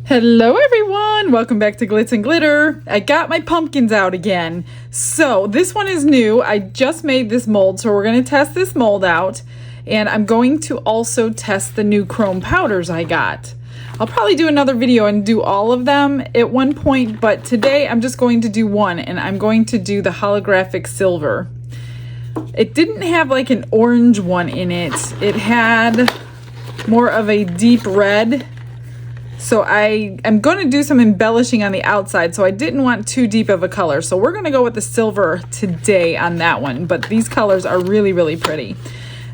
Hello everyone, welcome back to Glitz and Glitter. I got my pumpkins out again. So this one is new. I just made this mold, so we're going to test this mold out. And I'm going to also test the new chrome powders I got. I'll probably do another video and do all of them at one point, but today I'm just going to do one, and I'm going to do the holographic silver. It didn't have like an orange one in it. It had more of a deep red. So I'm going to do some embellishing on the outside, so I didn't want too deep of a color. So we're going to go with the silver today on that one, but these colors are really, really pretty.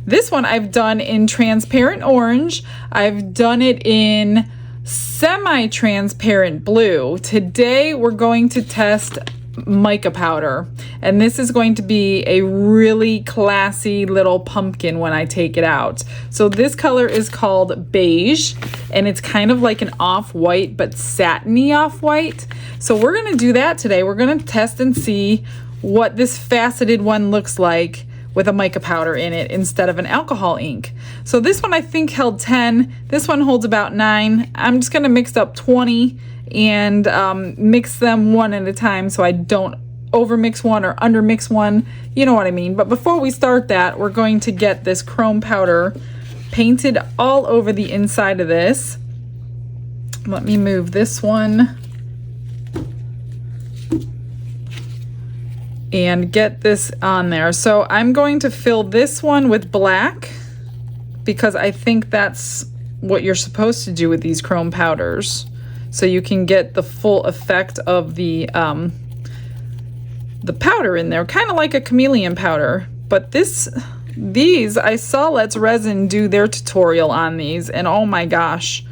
This one I've done in transparent orange. I've done it in semi-transparent blue. Today we're going to test mica powder, and this is going to be a really classy little pumpkin when I take it out. So this color is called beige, and it's kind of like an off-white but satiny off-white. So we're going to do that today. We're going to test and see what this faceted one looks like with a mica powder in it instead of an alcohol ink. So this one I think held 10. This one holds about 9. I'm just going to mix up 20 and mix them one at a time so I don't overmix one or undermix one. You know what I mean. But before we start that, we're going to get this chrome powder painted all over the inside of this. Let me move this one and get this on there. So I'm going to fill this one with black because I think that's what you're supposed to do with these chrome powders, so you can get the full effect of the powder in there, kind of like a chameleon powder. But these I saw Let's Resin do their tutorial on these, and oh my gosh,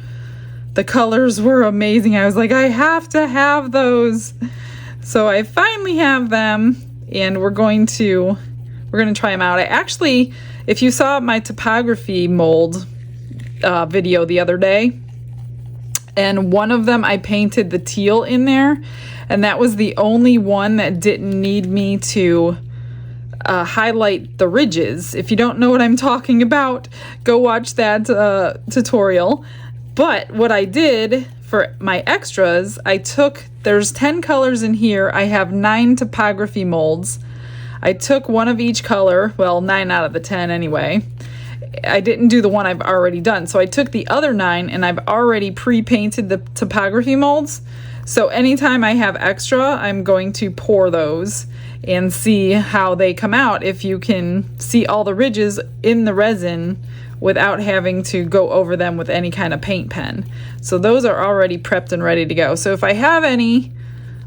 the colors were amazing. I was like, I have to have those. So I finally have them, and we're going to try them out. I actually, if you saw my topography mold video the other day, and one of them I painted the teal in there, and that was the only one that didn't need me to highlight the ridges. If you don't know what I'm talking about, go watch that tutorial. But what I did for my extras, there's 10 colors in here. I have 9 topography molds. I took one of each color, well, 9 out of the 10 anyway. I didn't do the one I've already done, so I took the other 9 and I've already pre-painted the topography molds. So anytime I have extra, I'm going to pour those and see how they come out, if you can see all the ridges in the resin without having to go over them with any kind of paint pen. So those are already prepped and ready to go. So if I have any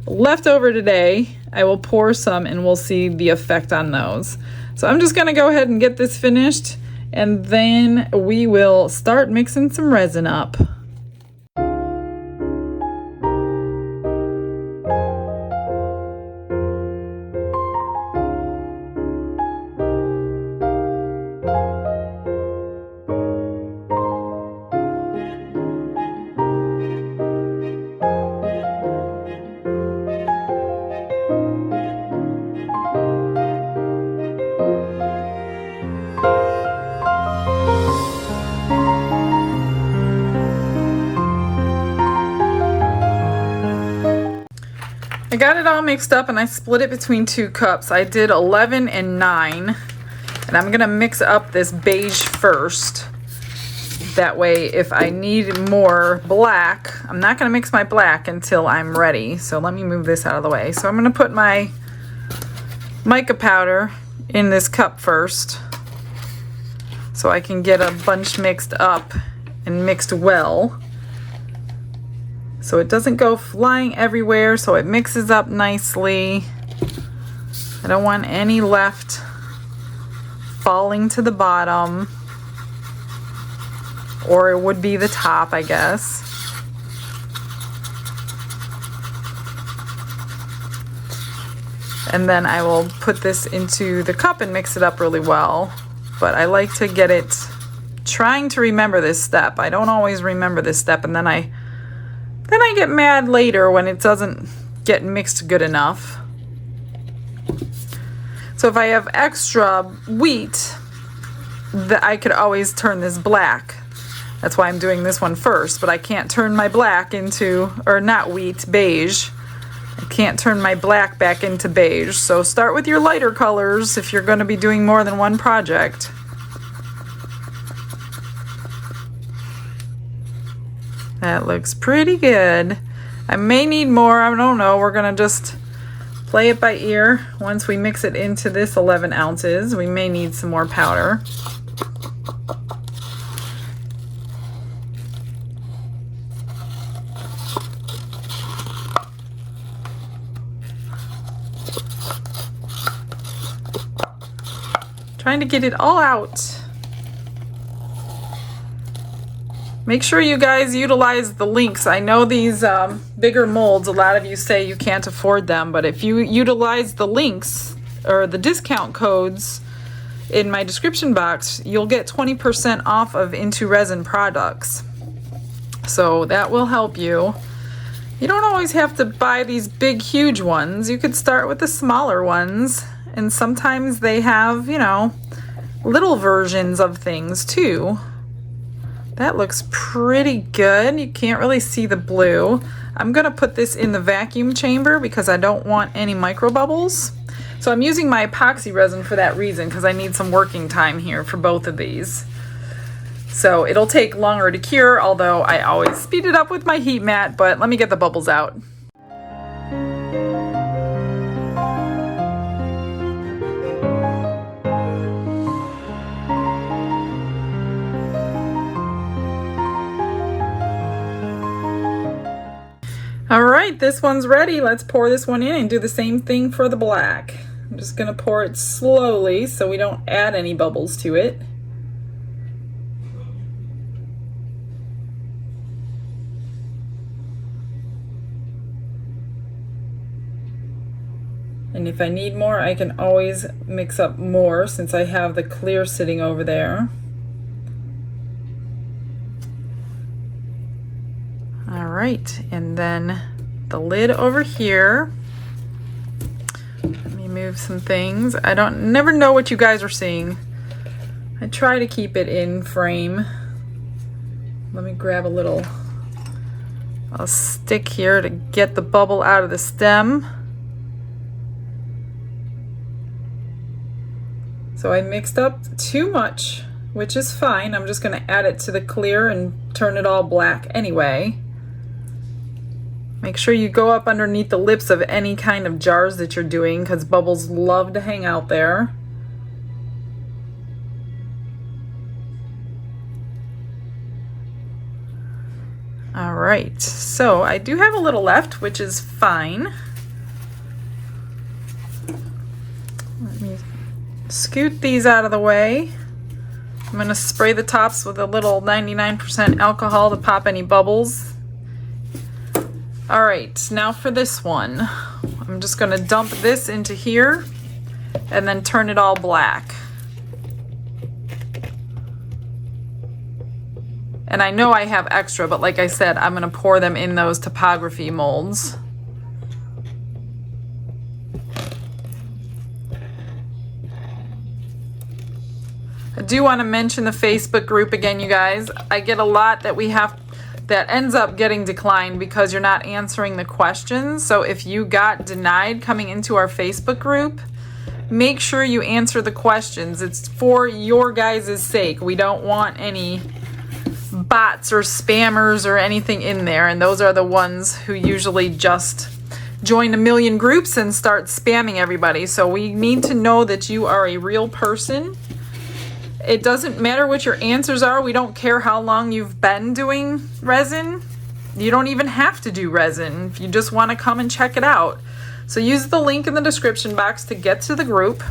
left over today, I will pour some and we'll see the effect on those. So I'm just gonna go ahead and get this finished, and then we will start mixing some resin up. I got it all mixed up and I split it between 2 cups. I did 11 and 9, and I'm gonna mix up this beige first. That way, if I need more black, I'm not gonna mix my black until I'm ready. So let me move this out of the way. So I'm gonna put my mica powder in this cup first, so I can get a bunch mixed up and mixed well, so it doesn't go flying everywhere, so it mixes up nicely. I don't want any left falling to the bottom, or it would be the top, I guess. And then I will put this into the cup and mix it up really well. But I like to get it, trying to remember this step. I don't always remember this step, and then I get mad later when it doesn't get mixed good enough. So if I have extra wheat, I could always turn this black. That's why I'm doing this one first, but I can't turn my black into, or not wheat, beige. I can't turn my black back into beige. So start with your lighter colors if you're going to be doing more than one project. That looks pretty good. I may need more, I don't know. We're going to just play it by ear. Once we mix it into this 11 ounces, we may need some more powder. Trying to get it all out. Make sure you guys utilize the links. I know these bigger molds, a lot of you say you can't afford them, but if you utilize the links or the discount codes in my description box, you'll get 20% off of Into Resin products. So that will help you. You don't always have to buy these big, huge ones. You could start with the smaller ones. And sometimes they have, you know, little versions of things too. That looks pretty good. You can't really see the blue. I'm gonna put this in the vacuum chamber because I don't want any micro bubbles. So I'm using my epoxy resin for that reason, because I need some working time here for both of these. So it'll take longer to cure, although I always speed it up with my heat mat, but let me get the bubbles out. All right, this one's ready. Let's pour this one in and do the same thing for the black. I'm just gonna pour it slowly so we don't add any bubbles to it. And if I need more, I can always mix up more since I have the clear sitting over there. All right, and then the lid over here. Let me move some things. I never know what you guys are seeing. I try to keep it in frame. Let me grab a stick here to get the bubble out of the stem. So I mixed up too much, which is fine. I'm just gonna add it to the clear and turn it all black anyway. Make sure you go up underneath the lips of any kind of jars that you're doing, because bubbles love to hang out there. All right, so I do have a little left, which is fine. Let me scoot these out of the way. I'm gonna spray the tops with a little 99% alcohol to pop any bubbles. All right, now for this one. I'm just gonna dump this into here and then turn it all black. And I know I have extra, but like I said, I'm gonna pour them in those topography molds. I do want to mention the Facebook group again, you guys. I get a lot that ends up getting declined because you're not answering the questions. So if you got denied coming into our Facebook group, make sure you answer the questions. It's for your guys' sake. We don't want any bots or spammers or anything in there, and those are the ones who usually just join a million groups and start spamming everybody. So we need to know that you are a real person. It doesn't matter what your answers are. We don't care how long you've been doing resin. You don't even have to do resin if you just want to come and check it out. So use the link in the description box to get to the group.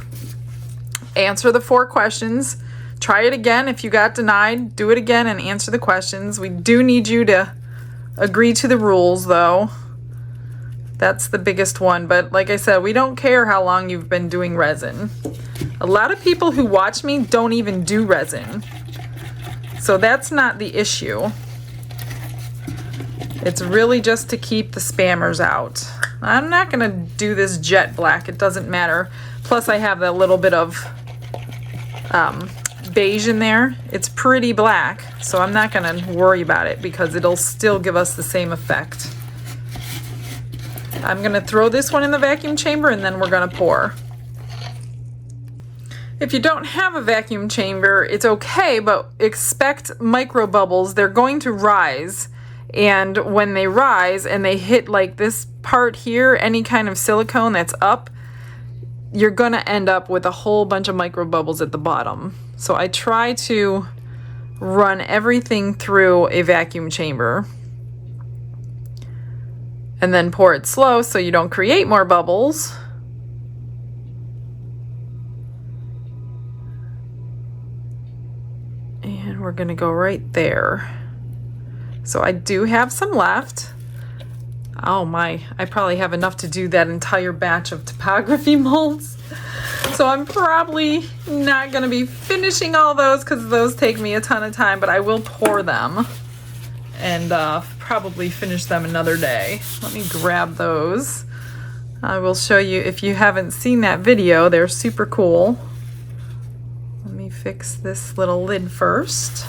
Answer the 4 questions. Try it again. If you got denied, do it again and answer the questions. We do need you to agree to the rules though. That's the biggest one. But like I said, we don't care how long you've been doing resin. A lot of people who watch me don't even do resin. So that's not the issue. It's really just to keep the spammers out. I'm not gonna do this jet black. It doesn't matter. Plus I have that little bit of beige in there. It's pretty black, so I'm not gonna worry about it because it'll still give us the same effect. I'm gonna throw this one in the vacuum chamber and then we're gonna pour. If you don't have a vacuum chamber, it's okay, but expect micro bubbles. They're going to rise, and when they rise and they hit like this part here, any kind of silicone that's up, you're gonna end up with a whole bunch of micro bubbles at the bottom. So I try to run everything through a vacuum chamber and then pour it slow so you don't create more bubbles. And we're gonna go right there. So I do have some left. Oh my, I probably have enough to do that entire batch of typography molds. So I'm probably not gonna be finishing all those because those take me a ton of time, but I will pour them and probably finish them another day. Let me grab those. I will show you, if you haven't seen that video, they're super cool. Let me fix this little lid first.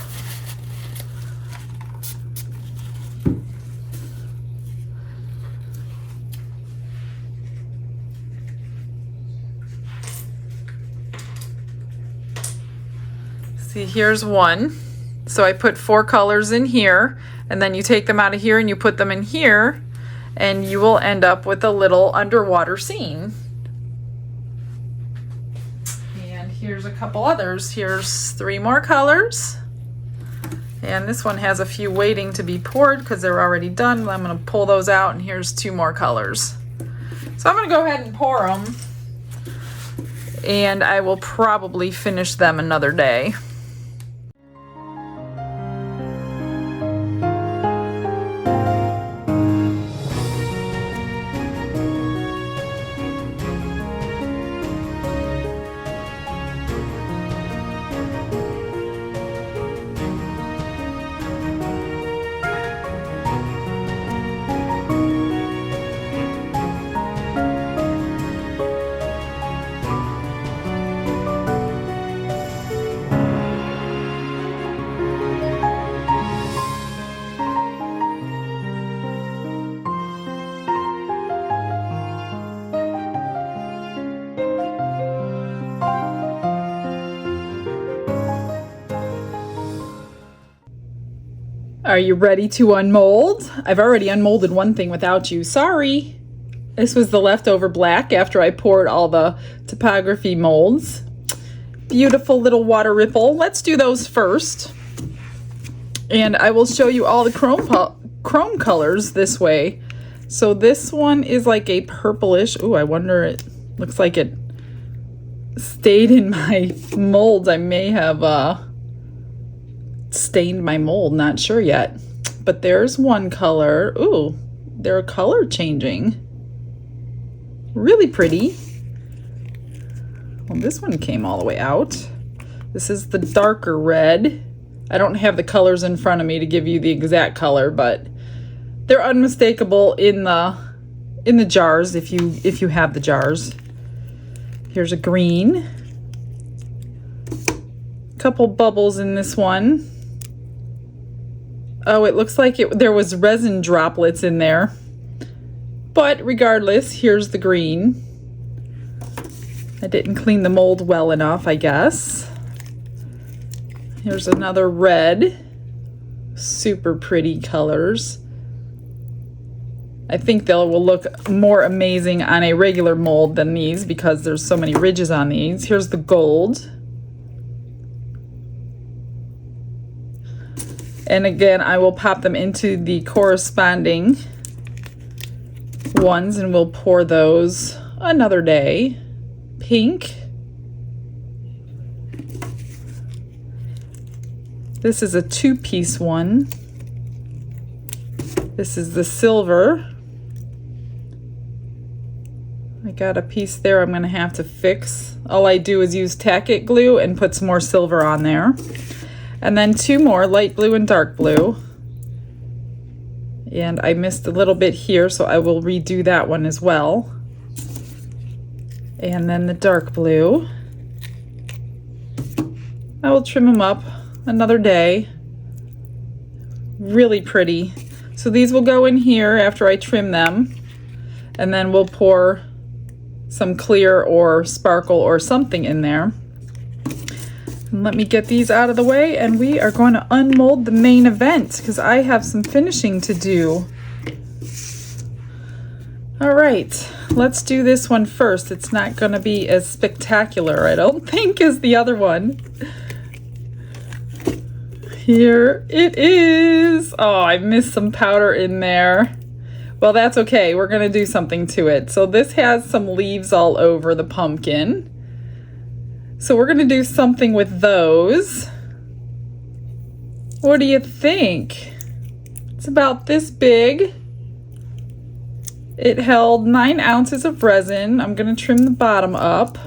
See, here's one. So I put 4 colors in here, and then you take them out of here and you put them in here, and you will end up with a little underwater scene. And here's a couple others. Here's 3 more colors. And this one has a few waiting to be poured because they're already done. I'm going to pull those out, and here's 2 more colors. So I'm going to go ahead and pour them, and I will probably finish them another day. Are you ready to unmold? I've already unmolded one thing without you. Sorry. This was the leftover black after I poured all the typography molds. Beautiful little water ripple. Let's do those first. And I will show you all the chrome colors this way. So this one is like a purplish. Ooh, I wonder, it looks like it stayed in my molds. I may have stained my mold, not sure yet. But there's one color. Ooh, they're color changing. Really pretty. Well, this one came all the way out. This is the darker red. I don't have the colors in front of me to give you the exact color, but they're unmistakable in the jars if you have the jars. Here's a green. Couple bubbles in this one. Oh, it looks like there was resin droplets in there. But regardless, here's the green. I didn't clean the mold well enough, I guess. Here's another red. Super pretty colors. I think they will look more amazing on a regular mold than these because there's so many ridges on these. Here's the gold. And again, I will pop them into the corresponding ones and we'll pour those another day. Pink. This is a 2-piece one. This is the silver. I got a piece there I'm going to have to fix. All I do is use Tack It glue and put some more silver on there. And then 2 more, light blue and dark blue. And I missed a little bit here, so I will redo that one as well. And then the dark blue. I will trim them up another day. Really pretty. So these will go in here after I trim them, and then we'll pour some clear or sparkle or something in there. And let me get these out of the way, and we are going to unmold the main event because I have some finishing to do. All right, let's do this one first. It's not going to be as spectacular, I don't think, as the other one. Here it is. Oh, I missed some powder in there. Well, that's okay. We're going to do something to it. So this has some leaves all over the pumpkin. So we're going to do something with those. What do you think? It's about this big. It held 9 ounces of resin. I'm going to trim the bottom up.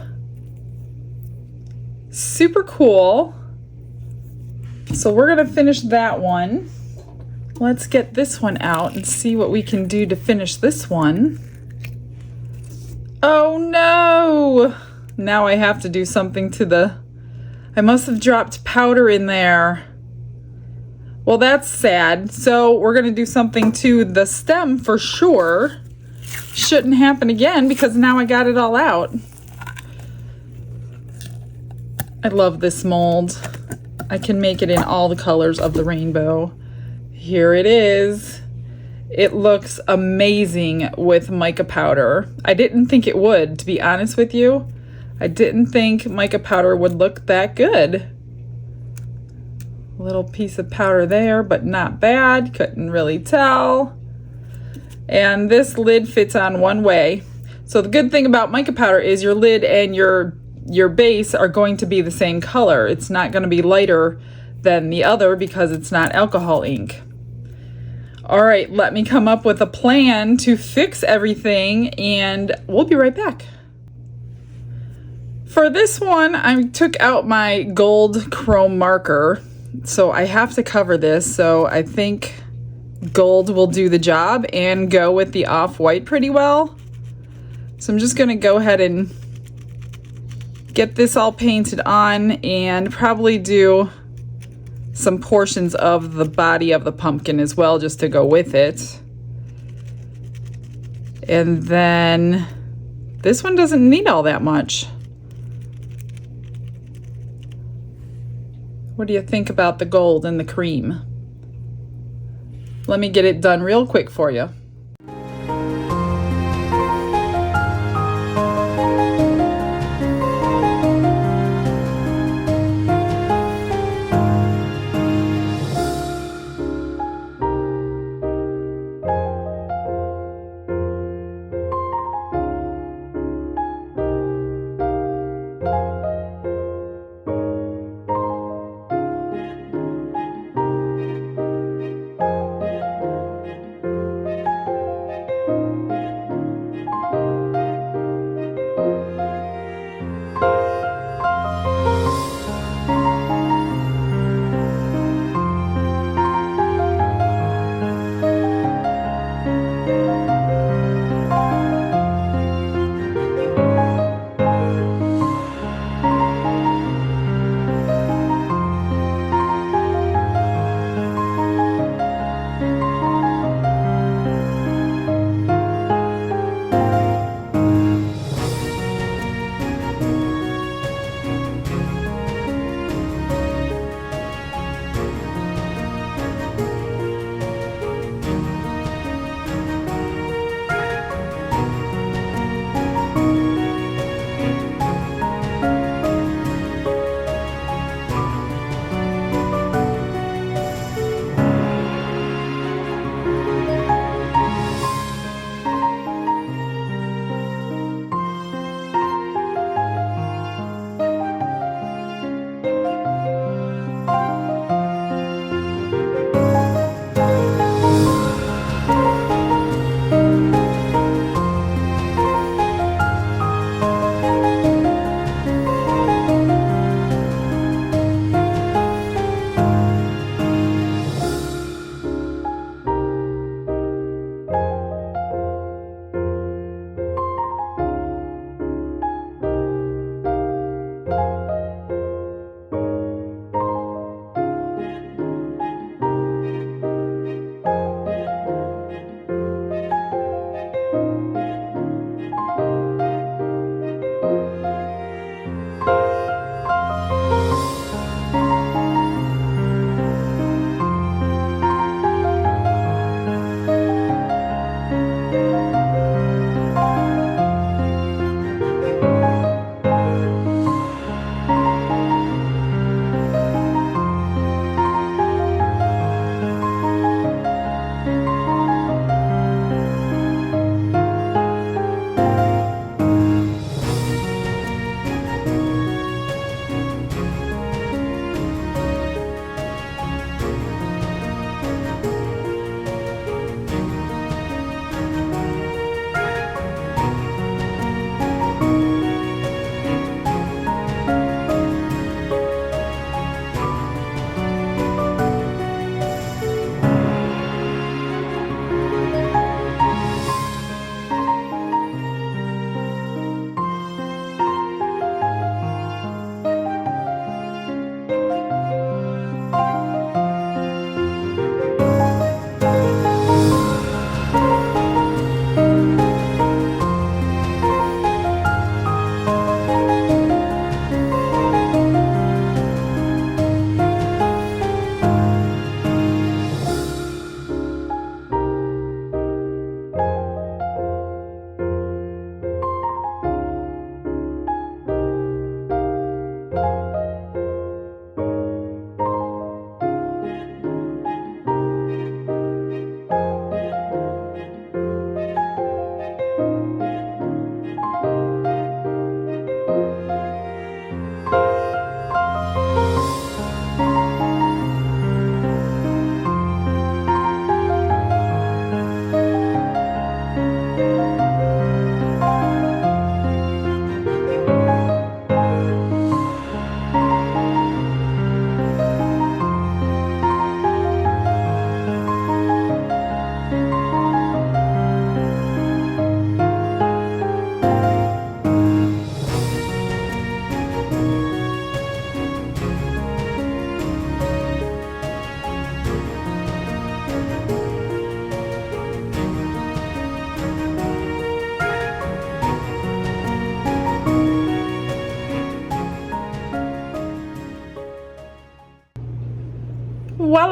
Super cool. So we're going to finish that one. Let's get this one out and see what we can do to finish this one. Oh no! Now I have to do something to the... I must have dropped powder in there. Well, that's sad. So we're going to do something to the stem for sure. Shouldn't happen again because now I got it all out. I love this mold. I can make it in all the colors of the rainbow. Here it is. It looks amazing with mica powder. I didn't think it would, to be honest with you. I didn't think mica powder would look that good. A little piece of powder there, but not bad. Couldn't really tell. And this lid fits on one way. So the good thing about mica powder is your lid and your base are going to be the same color. It's not going to be lighter than the other because it's not alcohol ink. All right, let me come up with a plan to fix everything and we'll be right back. For this one, I took out my gold chrome marker, so I have to cover this, so I think gold will do the job and go with the off-white pretty well. So I'm just gonna go ahead and get this all painted on and probably do some portions of the body of the pumpkin as well just to go with it. And then this one doesn't need all that much. What do you think about the gold and the cream? Let me get it done real quick for you.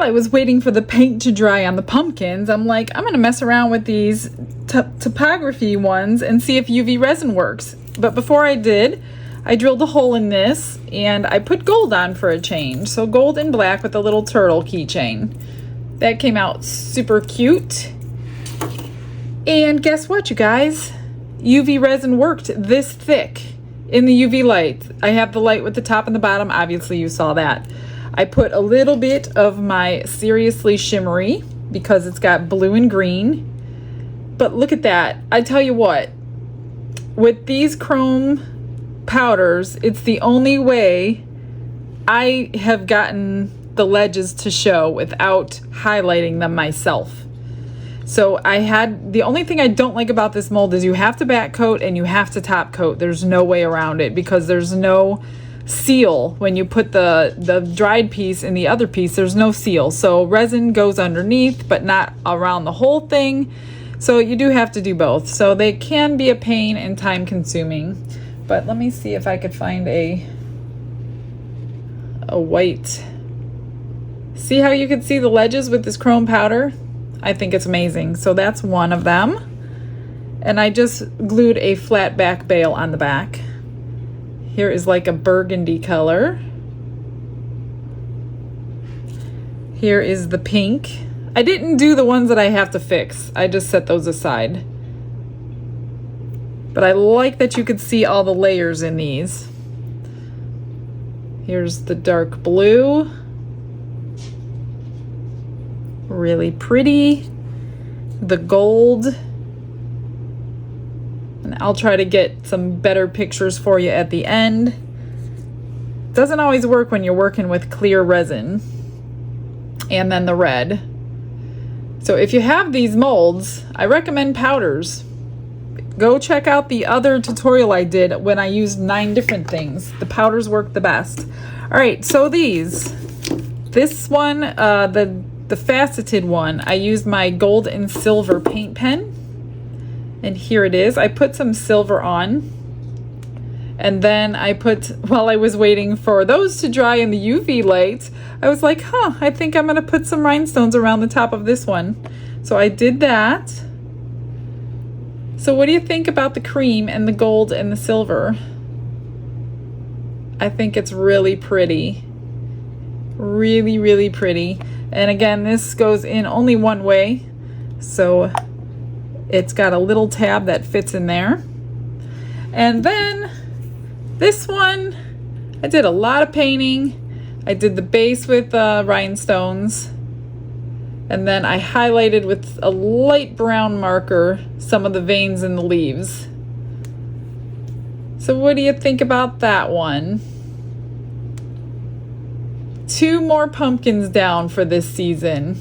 I was waiting for the paint to dry on the pumpkins, I'm like, I'm gonna mess around with these topography ones and see if UV resin works. But before I did, I drilled a hole in this and I put gold on for a change. So gold and black with a little turtle keychain. That came out super cute. And guess what, you guys? UV resin worked this thick in the UV light. I have the light with the top and the bottom. Obviously you saw that. I put a little bit of my Seriously Shimmery because it's got blue and green. But look at that. I tell you what, with these chrome powders, it's the only way I have gotten the ledges to show without highlighting them myself. So the only thing I don't like about this mold is you have to back coat and you have to top coat. There's no way around it because there's no seal. When you put the dried piece in the other piece, there's no seal. So resin goes underneath, but not around the whole thing. So you do have to do both. So they can be a pain and time consuming. But let me see if I could find a white. See how you can see the ledges with this chrome powder? I think it's amazing. So that's one of them. And I just glued a flat back bail on the back. Here is like a burgundy color. Here is the pink. I didn't do the ones that I have to fix. I just set those aside. But I like that you could see all the layers in these. Here's the dark blue. Really pretty. The gold. And I'll try to get some better pictures for you at the end. Doesn't always work when you're working with clear resin. And then the red. So if you have these molds, I recommend powders. Go check out the other tutorial I did when I used 9 different things. The powders work the best. All right, so this one, the faceted one, I used my gold and silver paint pen. And here it is. I put some silver on. And then while I was waiting for those to dry in the UV light, I was like, I think I'm gonna put some rhinestones around the top of this one. So I did that. So what do you think about the cream and the gold and the silver? I think it's really pretty. Really, really pretty. And again, this goes in only one way. So it's got a little tab that fits in there. And then this one, I did a lot of painting. I did the base with rhinestones. And then I highlighted with a light brown marker some of the veins in the leaves. So what do you think about that one? 2 more pumpkins down for this season.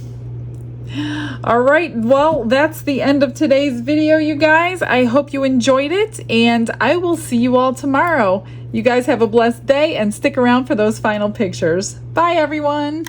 All right, well, that's the end of today's video, you guys. I hope you enjoyed it, and I will see you all tomorrow. You guys have a blessed day, and stick around for those final pictures. Bye, everyone.